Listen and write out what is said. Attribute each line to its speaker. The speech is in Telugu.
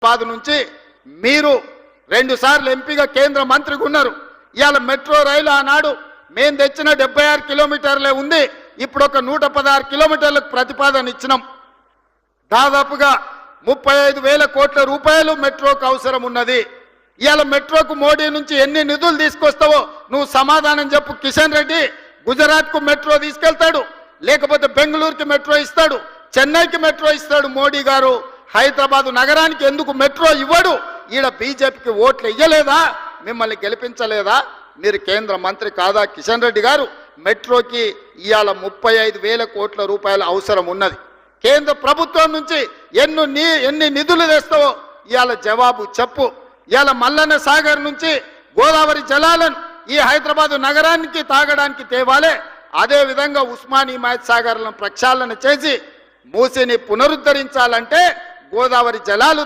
Speaker 1: పాదు నుంచి మీరు 2 సార్లు ఎంపీగా కేంద్ర మంత్రిగా ఉన్నారు. ఇవాళ మెట్రో రైలు ఆనాడు మేము తెచ్చిన 76 కిలోమీటర్లే ఉంది. ఇప్పుడు ఒక 116 కిలోమీటర్లకు ప్రతిపాదన ఇచ్చినాం. దాదాపుగా 35,000 కోట్ల రూపాయలు మెట్రోకు అవసరం ఉన్నది. ఇవాళ మెట్రోకు మోడీ నుంచి ఎన్ని నిధులు తీసుకొస్తావో నువ్వు సమాధానం చెప్పు. కిషన్ రెడ్డి గుజరాత్కు మెట్రో తీసుకెళ్తాడు, లేకపోతే బెంగళూరుకి మెట్రో ఇస్తాడు, చెన్నైకి మెట్రో ఇస్తాడు. మోడీ గారు హైదరాబాదు నగరానికి ఎందుకు మెట్రో ఇవ్వడు? ఈడ బీజేపీకి ఓట్లు ఇయ్యలేదా? మిమ్మల్ని గెలిపించలేదా? మీరు కేంద్ర మంత్రి కాదా? కిషన్ రెడ్డి గారు మెట్రోకి ఇవాళ 35,000 కోట్ల రూపాయల అవసరం ఉన్నది. కేంద్ర ప్రభుత్వం నుంచి ఎన్ని నిధులు తెస్తావో ఇవాళ జవాబు చెప్పు. ఇవాళ మల్లన్న సాగర్ నుంచి గోదావరి జలాలను ఈ హైదరాబాదు నగరానికి తాగడానికి తేవాలే. అదే విధంగా ఉస్మాన్ హిమాయత్ సాగర్లను ప్రక్షాళన చేసి మూసిని పునరుద్ధరించాలంటే గోదావరి జలాలు